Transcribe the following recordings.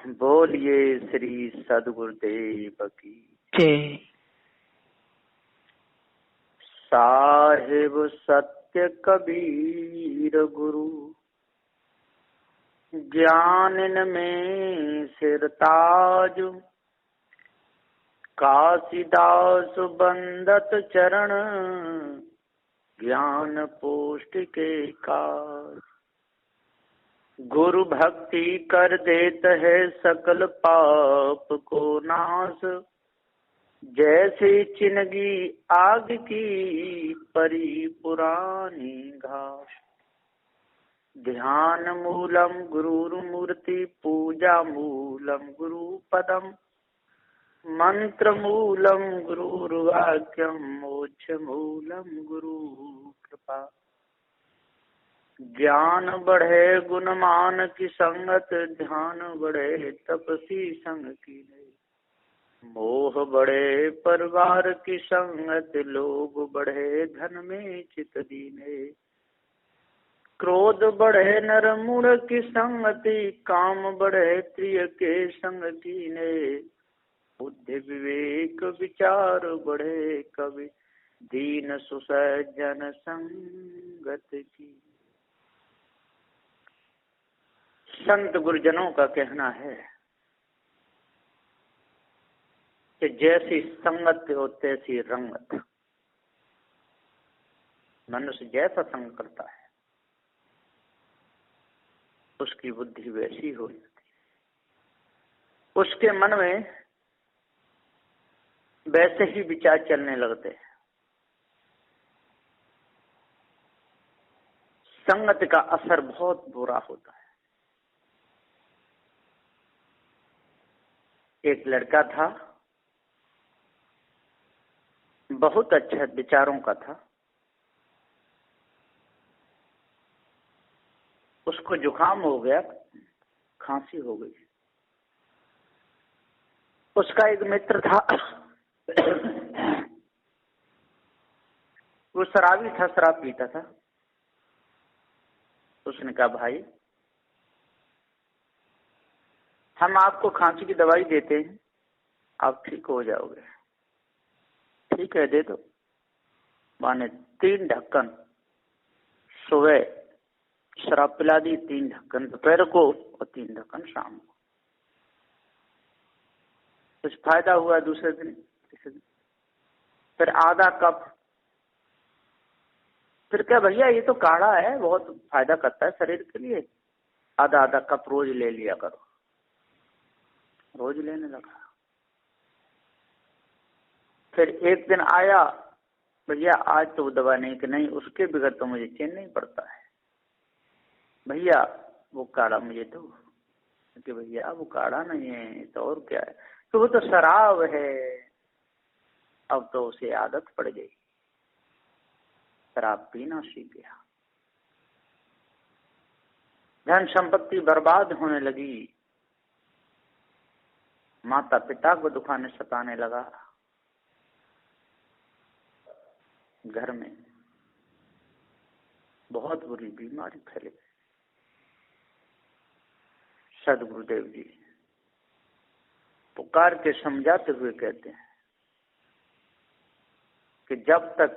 बोलिए श्री सद्गुरुदेव की जय। साहिब सत्य कबीर गुरु ज्ञान में सिरताज काशीदास बंदत चरण ज्ञान पोष्ट के काज। गुरु भक्ति कर देत है सकल पाप को नाश, जैसे चिनगी आग की परी पुरानी घास। ध्यान मूलम गुरु मूर्ति पूजा मूलम गुरु पदम, मंत्र मूलम गुरु वाक्यम मोक्ष मूलम गुरु कृपा। ज्ञान बढ़े गुणमान की संगत, ध्यान बढ़े तपसी संग की नहीं। मोह बढ़े परिवार की संगत, लोभ बढ़े धन में चित दीने। क्रोध बढ़े नर मूढ़ की संगति, काम बढ़े प्रिय के संग कीने। बुद्धि विवेक विचार बढ़े कवि, दीन सुसज्जन संगत की। संत गुरुजनों का कहना है कि जैसी संगत हो तैसी रंगत। मनुष्य जैसा संग करता है उसकी बुद्धि वैसी हो जाती है, उसके मन में वैसे ही विचार चलने लगते हैं। संगत का असर बहुत बुरा होता है। एक लड़का था, बहुत अच्छा विचारों का था। उसको जुकाम हो गया, खांसी हो गई। उसका एक मित्र था, वो शराबी था, शराब पीता था। उसने कहा, भाई हम आपको खांसी की दवाई देते हैं, आप ठीक हो जाओगे। ठीक है, दे दो। माने 3 ढक्कन सुबह शराब पिला दी, 3 ढक्कन दोपहर को और 3 ढक्कन शाम को। कुछ फायदा हुआ दूसरे दिन, फिर आधा कप। फिर क्या भैया, ये तो काढ़ा है, बहुत फायदा करता है शरीर के लिए, आधा आधा कप रोज ले लिया करो। रोज लेने लगा। फिर एक दिन आया, भैया आज तो दवा नहीं कि नहीं, उसके बगैर तो मुझे चैन नहीं पड़ता है। भैया वो काढ़ा मुझे दो। कि भैया वो काढ़ा नहीं है तो और क्या है? तो वो तो शराब है। अब तो उसे आदत पड़ गई, शराब पीना सीख गया। धन संपत्ति बर्बाद होने लगी। माता पिता को दुखाने सताने लगा। घर में बहुत बुरी बीमारी फैल गई। सद्गुरुदेव जी पुकार के समझाते हुए कहते हैं कि जब तक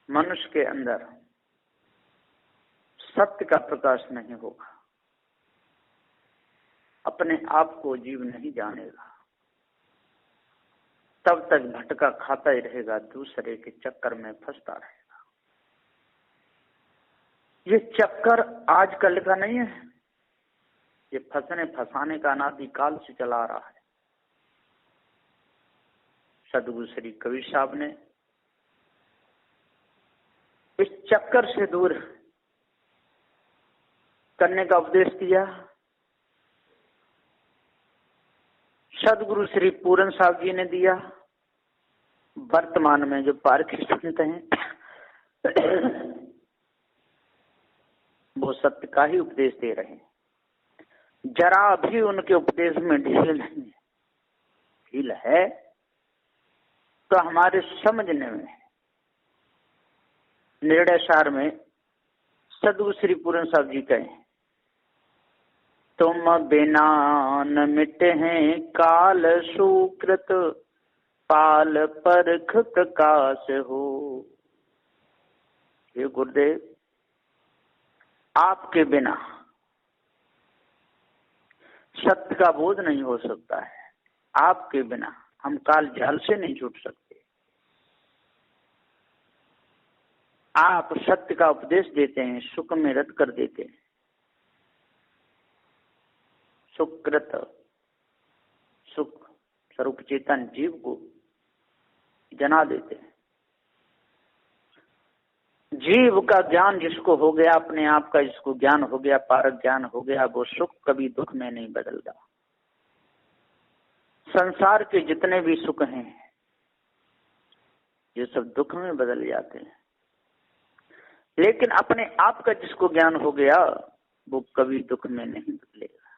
मनुष्य के अंदर सत्य का प्रकाश नहीं होगा, अपने आप को जीव नहीं जानेगा, तब तक भटका खाता ही रहेगा, दूसरे के चक्कर में फंसता रहेगा। ये चक्कर आजकल का नहीं है, ये फंसने फंसाने का अनादि काल से चला रहा है। सद्गुरु श्री कबीर साहब ने इस चक्कर से दूर करने का उपदेश दिया। सद्गुरु श्री पूरन साहब जी ने दिया। वर्तमान में जो पारखी संत हैं वो सत्य का ही उपदेश दे रहे हैं। जरा भी उनके उपदेश में ढील नहीं है। ढील है तो हमारे समझने में। निर्णय सार में सद्गुरु श्री पूरन साहब जी कहे तुम बिना न मिटे हैं काल सुकृत, पाल परख प्रकाश हो। ये गुरुदेव, आपके बिना सत्य का बोध नहीं हो सकता है। आपके बिना हम काल जाल से नहीं छूट सकते। आप सत्य का उपदेश देते हैं, सुख में रद्द कर देते हैं। सुकृत, सुख स्वरूप चेतन जीव को जना देते हैं। जीव का ज्ञान जिसको हो गया, अपने आप का जिसको ज्ञान हो गया, पारक ज्ञान हो गया, वो सुख कभी दुख में नहीं बदलता। संसार के जितने भी सुख हैं ये सब दुख में बदल जाते हैं, लेकिन अपने आप का जिसको ज्ञान हो गया वो कभी दुख में नहीं बदलेगा।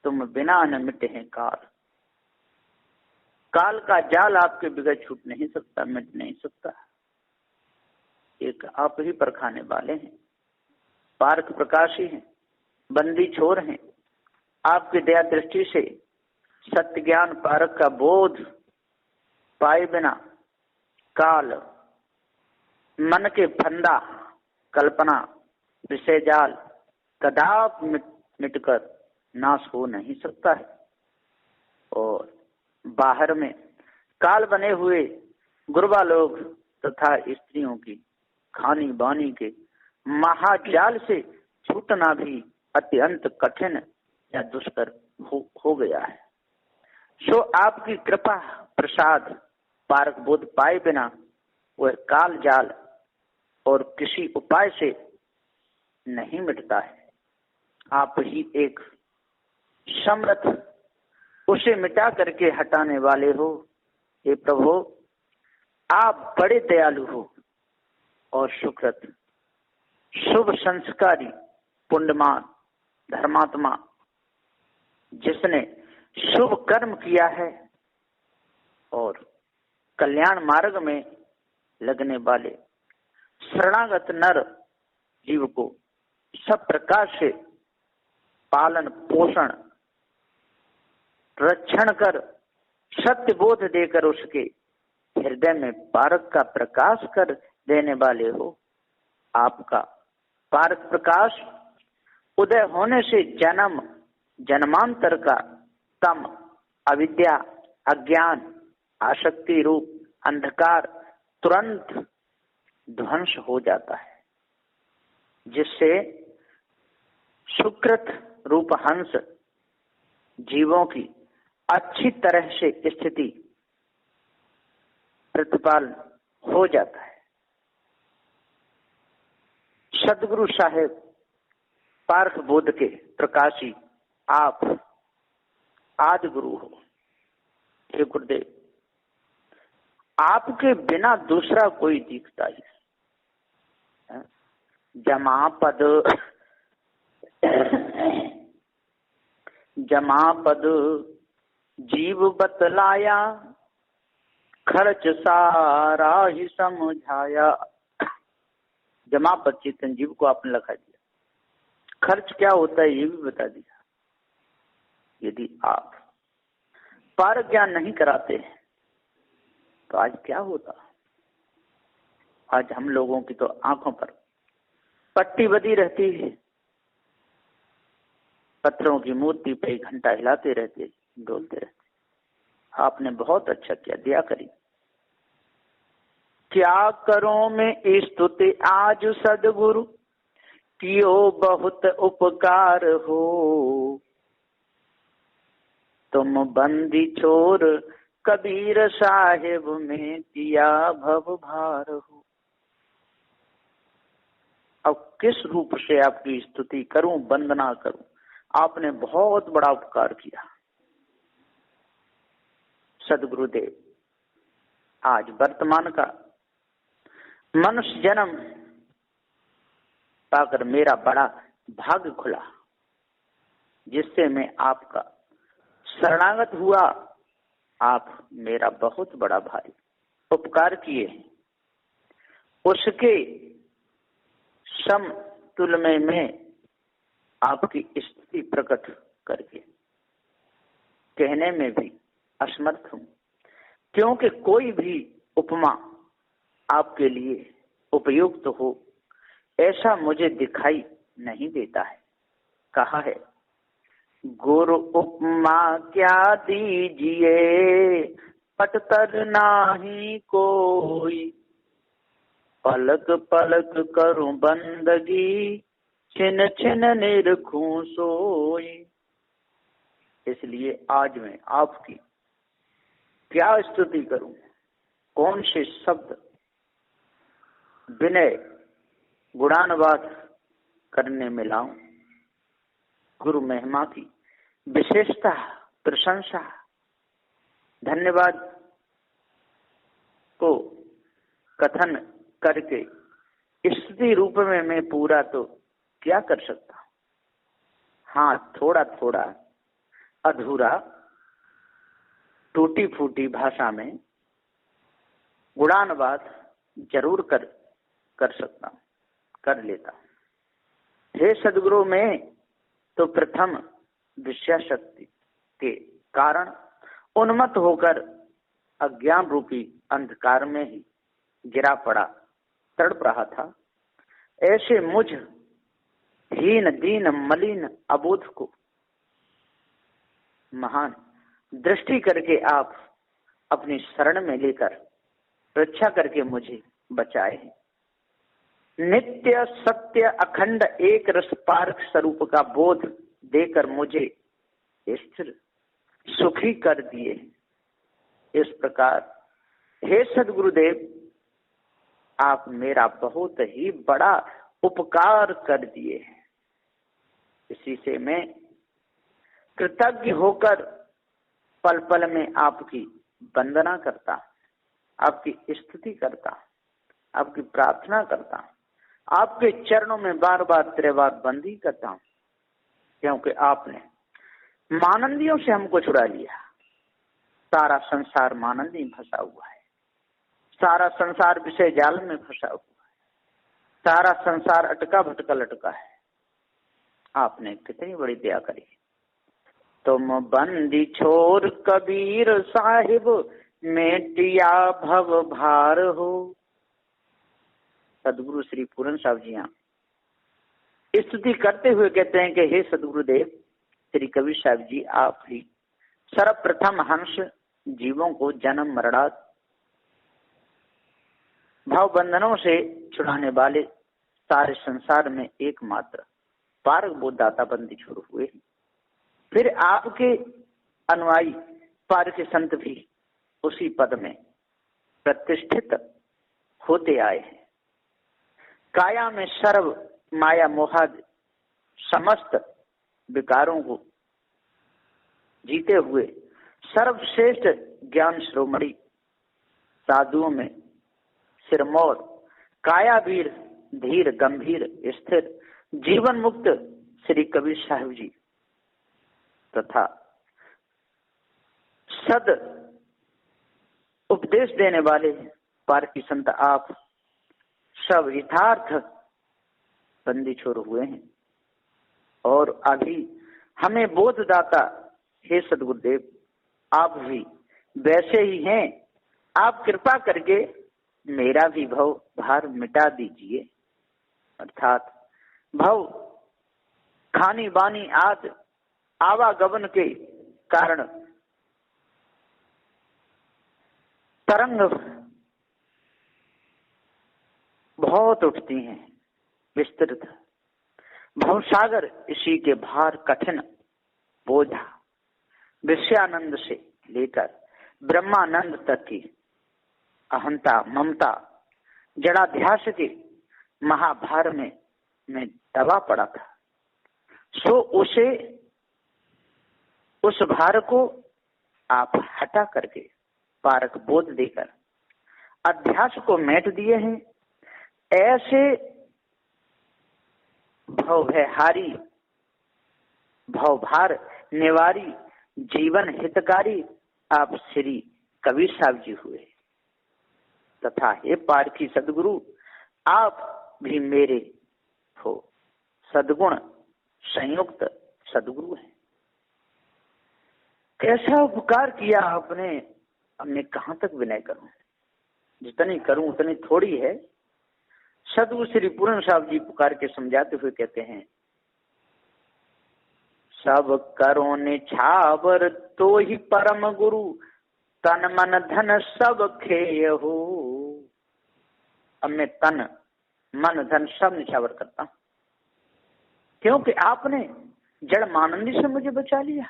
तुम बिना न मिटे हैं काल, काल का जाल आपके बगैर छूट नहीं सकता, मिट नहीं सकता। एक आप ही परखाने वाले हैं, पारक प्रकाशी हैं, बंदी छोर हैं। आपकी दया दृष्टि से सत्य ज्ञान पारक का बोध पाए बिना काल मन के फंदा कल्पना विषय जाल कदाप मिटकर नाश हो नहीं सकता है। और बाहर में काल बने हुए गुरबा लोग तथा स्त्रियों की खानी बानी के महाजाल से छूटना भी अत्यंत कठिन या दुष्कर हो गया है। सो आपकी कृपा प्रसाद पारक बोध पाए बिना वह काल जाल और किसी उपाय से नहीं मिटता है। आप ही एक समर्थ उसे मिटा करके हटाने वाले हो। हे प्रभु, आप बड़े दयालु हो और सुकृत, शुभ संस्कारी, पुण्यमान, धर्मात्मा, जिसने शुभ कर्म किया है और कल्याण मार्ग में लगने वाले शरणागत नर जीव को सब प्रकार से पालन पोषण रक्षण कर सत्य बोध देकर उसके हृदय में पारक का प्रकाश कर देने वाले हो। आपका पारक प्रकाश उदय होने से जन्म जन्मांतर का तम अविद्या अज्ञान आसक्ति रूप अंधकार तुरंत ध्वंस हो जाता है, जिससे सुकृत रूप हंस जीवों की अच्छी तरह से स्थिति प्रतिपालन हो जाता है। सदगुरु साहेब पारक बोध के प्रकाशी आप आदि गुरु हो। हे गुरुदेव, आपके बिना दूसरा कोई दिखता ही नहीं। जमापद जमापद जीव बतलाया, खर्च सारा ही समझाया। जमापद चेतन जीव को आपने लिखा दिया, खर्च क्या होता है ये भी बता दिया। यदि आप पारक ज्ञान नहीं कराते तो आज क्या होता। आज हम लोगों की तो आंखों पर पट्टी बंधी रहती है, पत्थरों की मूर्ति पे घंटा हिलाते रहते, डोलते रहते। आपने बहुत अच्छा किया, दया करी। क्या करो मैं स्तुति आज सदगुरु, कियो बहुत उपकार हो। तुम बंदी छोर कबीर साहिब में किया भव भार हो। अब किस रूप से आपकी स्तुति करूं, वंदना करूं। आपने बहुत बड़ा उपकार किया। सदगुरुदेव, आज वर्तमान का मनुष्य जन्म पाकर मेरा बड़ा भाग्य खुला, जिससे मैं आपका शरणागत हुआ। आप मेरा बहुत बड़ा भारी उपकार किए हैं, उसके समतुल्य में मैं आपकी स्थिति प्रकट करके कहने में भी असमर्थ हूं, क्योंकि कोई भी उपमा आपके लिए उपयुक्त हो ऐसा मुझे दिखाई नहीं देता है। कहा है, गुरु उपमा क्या दीजिए, पटतर नाही कोई, पलक पलक करूं बंदगी, छिन छिन निरखूं सोई। इसलिए आज मैं आपकी क्या स्तुति करूं, कौन से शब्द विनय गुणानुवाद करने में लाऊं। गुरु महिमा की विशेषता, प्रशंसा, धन्यवाद को कथन करके स्तुति रूप में मैं पूरा तो क्या कर सकता हूं। हाँ, थोड़ा थोड़ा अधूरा टूटी फूटी भाषा में गुणानुवाद जरूर कर सकता हूं, कर लेता हूं। हे सदगुरु, में तो प्रथम विषय शक्ति के कारण उन्मत्त होकर अज्ञान रूपी अंधकार में ही गिरा पड़ा तड़प रहा था। ऐसे मुझ हीन दीन मलिन अबोध को महान दृष्टि करके आप अपनी शरण में लेकर रक्षा करके मुझे बचाए। नित्य सत्य अखंड एक रस पारक स्वरूप का बोध देकर मुझे स्थिर सुखी कर दिए। इस प्रकार हे सद्गुरुदेव, आप मेरा बहुत ही बड़ा उपकार कर दिए। इसी से मैं कृतज्ञ होकर पल पल में आपकी वंदना करता, आपकी स्तुति करता, आपकी प्रार्थना करता, आपके चरणों में बार बार त्रिवार बंदी करता हूं, क्योंकि आपने मानंदियों से हमको छुड़ा लिया। सारा संसार मानंदी में फंसा हुआ है, सारा संसार विषय जाल में फंसा हुआ है, सारा संसार अटका भटका लटका है। आपने कितनी बड़ी दया करी। तुम बंदी छोर कबीर साहिब, मेटिया भव भार हो। सदगुरु श्री पूरन साहब जी यहाँ स्तुति करते हुए कहते हैं कि हे सदगुरुदेव, श्री कबीर साहब जी आप ही सर्वप्रथम हंस जीवों को जन्म मरणात भाव बंधनों से छुड़ाने वाले सारे संसार में एकमात्र पारक बोधदाता बंदी छोड़ हुए। फिर आपके अनुयायी पारक संत भी उसी पद में प्रतिष्ठित होते आए हैं। काया में सर्व माया मोहाद समस्त विकारों को जीते हुए सर्वश्रेष्ठ ज्ञान श्रोमणी साधुओं में सिरमौर, कायावीर, धीर, गंभीर, स्थिर, जीवन मुक्त श्री कबीर साहब जी तथा सद उपदेश देने वाले पारकी संत आप सब यथार्थ बंदी छोड़ हुए हैं। और अभी हमें बोधदाता हे सदगुरुदेव, आप भी वैसे ही हैं। आप कृपा करके मेरा भी भव भार मिटा दीजिए, अर्थात भव खानी बानी आदि आवागमन के कारण तरंग बहुत उठती हैं, विस्तृत भवसागर इसी के भार कठिन बोझा विषयानंद से लेकर ब्रह्मानंद तक की अहंता ममता जड़ाध्यास के महाभार में मैं दबा पड़ा था। सो उस भार को आप हटा करके पारक बोध देकर अध्यास को मेट दिए हैं। ऐसे भवहारी भवभार निवारी जीवन हितकारी आप श्री कबीर साहब जी हुए। तथा हे पारखी सदगुरु, आप भी मेरे हो सदगुण संयुक्त सदगुरु हैं। कैसा उपकार किया आपने, अब मैं कहां तक विनय करूं, जितनी करूं उतनी थोड़ी है। सदगुरु श्री पूर्ण साहब जी पुकार के समझाते हुए कहते हैं, सब करो निछावर तो ही परम गुरु, तन मन धन सब खेय हो। अब मैं तन मन धन सब निछावर करता हूं, क्योंकि आपने जड़ मानंदी से मुझे बचा लिया।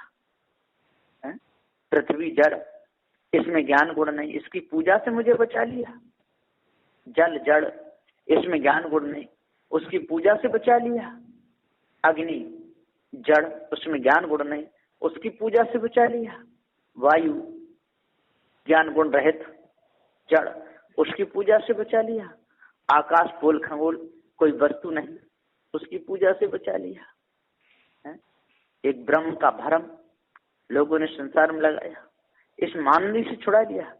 पृथ्वी जड़, इसमें ज्ञान गुण नहीं, इसकी पूजा से मुझे बचा लिया। जल जड़, इसमें ज्ञान गुण नहीं, उसकी पूजा से बचा लिया। अग्नि जड़, उसमें ज्ञान गुण नहीं, उसकी पूजा से बचा लिया। वायु ज्ञान गुण रहित जड़, उसकी पूजा से बचा लिया। आकाश फूल खगोल कोई वस्तु नहीं, उसकी पूजा से बचा लिया। एक ब्रह्म का भ्रम लोगों ने संसार में लगाया, इस मानवी से छुड़ा लिया।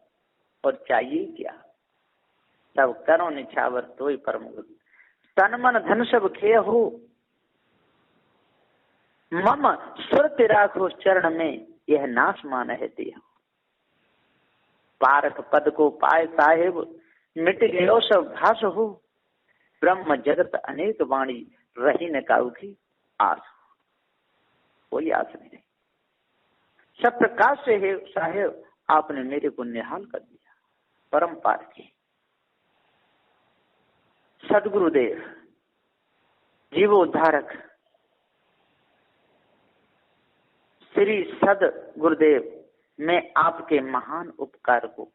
और चाहिए क्या, सब करो निछावर तो ही परम गुरु, तन मन धन सब खेय हो। मम सुरति राखो चरण में, यह नाश मान है देह। पारक पद को पाए साहेब, मिट गयो सब घास हो। ब्रह्म जगत अनेक वाणी, रही न काऊ की आस। कोई आस नहीं रही। सब प्रकाश से है साहेब, आपने मेरे को निहाल कर दिया। परम पार की सदगुरुदेव जीवोद्धारक श्री सद गुरुदेव, मैं आपके महान उपकार को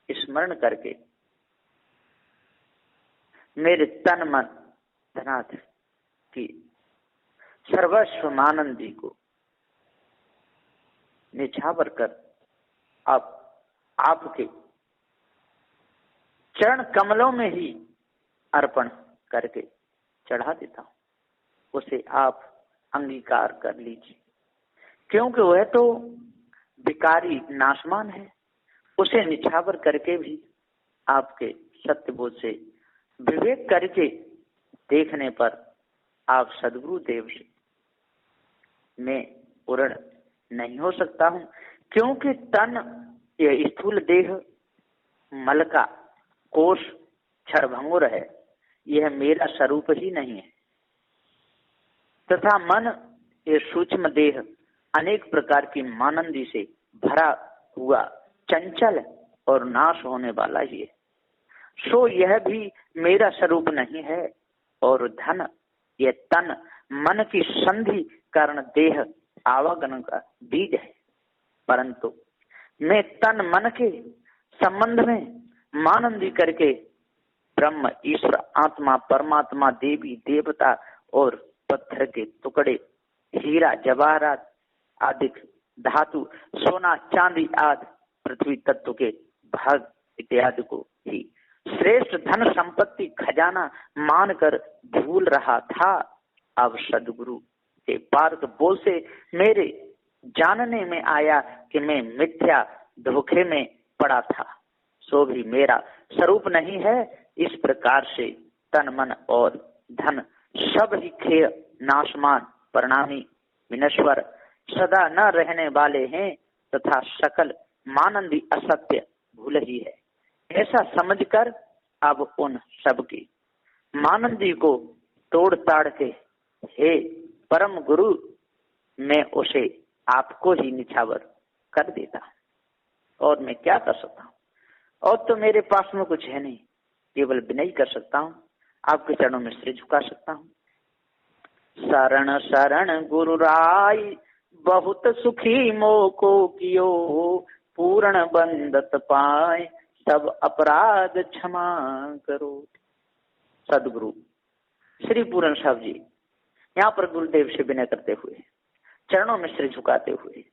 स्मरण करके मेरे तन मन धनाथ की सर्वस्व मानंदी को निछावर कर अब आपके चरण कमलों में ही अर्पण करके चढ़ा देता हूं। उसे आप अंगीकार कर लीजिए, क्योंकि वह तो विकारी नाशमान है। उसे निछावर करके भी आपके सत्यबोध से विवेक करके देखने पर आप सदगुरु देव से मैं पूर्ण नहीं हो सकता हूं, क्योंकि तन यह स्थूल देह मल का कोष क्षणभंगुर है, यह मेरा स्वरूप ही नहीं है। तथा मन ये सूक्ष्म देह अनेक प्रकार की मानंदी से भरा हुआ चंचल और नाश होने वाला ही है। सो यह भी मेरा स्वरूप नहीं है। और धन यह तन मन की संधि कारण देह आवागमन का बीज है, परंतु मैं तन मन के संबंध में मानंदी करके ब्रह्म ईश्वर आत्मा परमात्मा देवी देवता और पत्थर के टुकड़े हीरा जवाहरात आदि धातु सोना चांदी आदि पृथ्वी तत्व के भाग इत्यादि को ही श्रेष्ठ धन संपत्ति खजाना मानकर भूल रहा था। अब सदगुरु के पार्क बोल से मेरे जानने में आया कि मैं मिथ्या धोखे में पड़ा था, सो भी मेरा स्वरूप नहीं है। इस प्रकार से तन मन और धन सब ही खेय नाशमान परिणामी विनश्वर सदा न रहने वाले हैं, तथा सकल मानंदी असत्य भूल ही है। ऐसा समझकर अब उन सब की मानंदी को तोड़ ताड़ के हे परम गुरु, मैं उसे आपको ही निछावर कर देता हूं। और मैं क्या कर सकता हूं, और तो मेरे पास में कुछ है नहीं, केवल विनय कर सकता हूं, आपके चरणों में सिर झुका सकता हूं। शरण शरण गुरु राय, बहुत सुखी मोको कियो, पूर्ण बंदत पाए, सब अपराध क्षमा करो। सदगुरु श्री पूर्ण साहब जी यहाँ पर गुरुदेव से विनय करते हुए, चरणों में सिर झुकाते हुए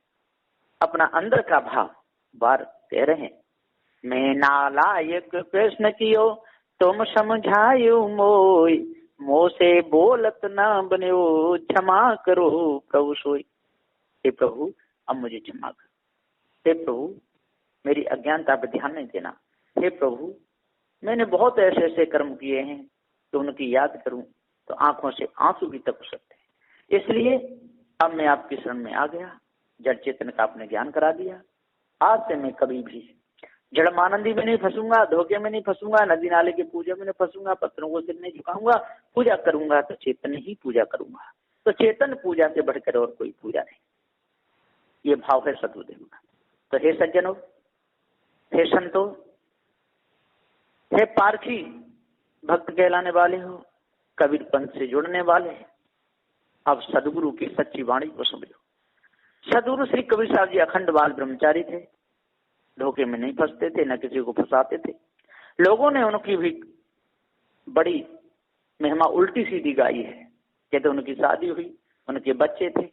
अपना अंदर का भाव बार कह रहे हैं। मैं नालायक प्रश्न कियो, तुम समझायो मोय, मोह से बोलत न बन्यो, क्षमा करो प्रभु सोई। हे प्रभु अब मुझे क्षमा कर। हे प्रभु मेरी अज्ञानता पर ध्यान नहीं देना। हे प्रभु मैंने बहुत ऐसे ऐसे कर्म किए हैं तो उनकी याद करूं तो आंखों से आंसू भी टपक सकते हैं। इसलिए अब मैं आपकी शरण में आ गया, जड़ चेतन का आपने ज्ञान करा दिया। आज से मैं कभी भी जड़मानंदी में नहीं फंसूंगा, धोखे में नहीं फंसूंगा, नदी नाले की पूजा में नहीं फंसूंगा, पत्थरों को सिर नहीं झुकाऊंगा। पूजा करूंगा तो चेतन ही पूजा करूंगा, तो चेतन पूजा से बढ़कर और कोई पूजा नहीं। ये भाव है सदगुरुदेव का। तो हे सज्जनों, हे संतो, हे पारखी भक्त कहलाने वाले हो, कबीर पंथ से जुड़ने वाले, अब सदगुरु की सच्ची वाणी को समझो। सदगुरु श्री कबीर साहब जी अखंड बाल ब्रह्मचारी थे, धोखे में नहीं फंसते थे, न किसी को फंसाते थे। लोगों ने उनकी भी बड़ी महिमा उल्टी सीधी गाई है। कहते उनकी शादी हुई, उनके बच्चे थे,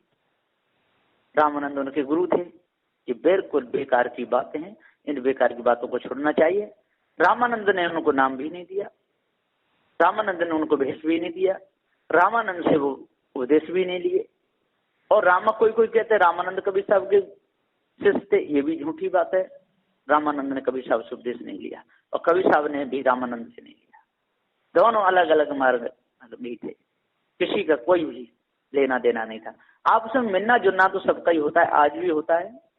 रामानंद उनके गुरु थे। ये बिल्कुल बेकार की बातें हैं, इन बेकार की बातों को छोड़ना चाहिए। रामानंद ने उनको नाम भी नहीं दिया, रामानंद ने उनको भेष भी नहीं दिया, रामानंद से वो उपदेश भी नहीं लिए। और कोई कहते हैं रामानंद कबीर साहब के शिष्य थे, ये भी झूठी बात है। रामानंद ने कबीर साहब से उपदेश नहीं लिया और कबीर साहब ने भी रामानंद से नहीं लिया। दोनों अलग अलग मार्ग भी थे, किसी का कोई भी लेना देना नहीं था। आपस में मिलना जुलना तो सबका ही होता है, आज भी होता है।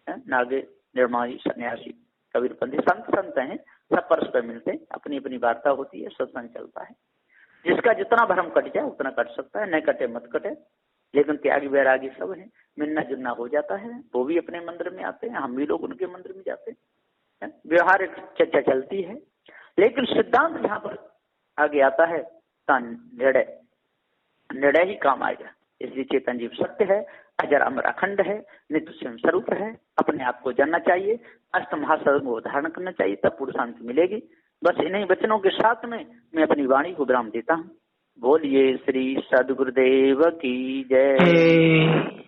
नागे निर्माणी सन्यासी कबीरपंथी संत हैं, सब परस्पर मिलते हैं, अपनी अपनी वार्ता होती है, सत्संग चलता है। जिसका जितना भरम कट जाए उतना कट सकता है, न कटे मत कटे। लेकिन त्यागी वैरागी सब है, मिलना जुलना हो जाता है। वो भी अपने मंदिर में आते हैं, हम भी लोग उनके मंदिर में जाते हैं, व्यवहारिक चर्चा चलती है। लेकिन सिद्धांत जहाँ पर आगे आता है का निर्णय ही काम आएगा। इसलिए चेतन जीव सत्य है, अजर अमर अखंड है, नित्य स्वयं स्वरूप है। अपने आप को जानना चाहिए, अष्ट महासर्ग को धारण करना चाहिए, तब पूर्ण शांति मिलेगी। बस इन्हीं वचनों के साथ में मैं अपनी वाणी को विराम देता हूँ। बोलिए श्री सद्गुरुदेव की जय।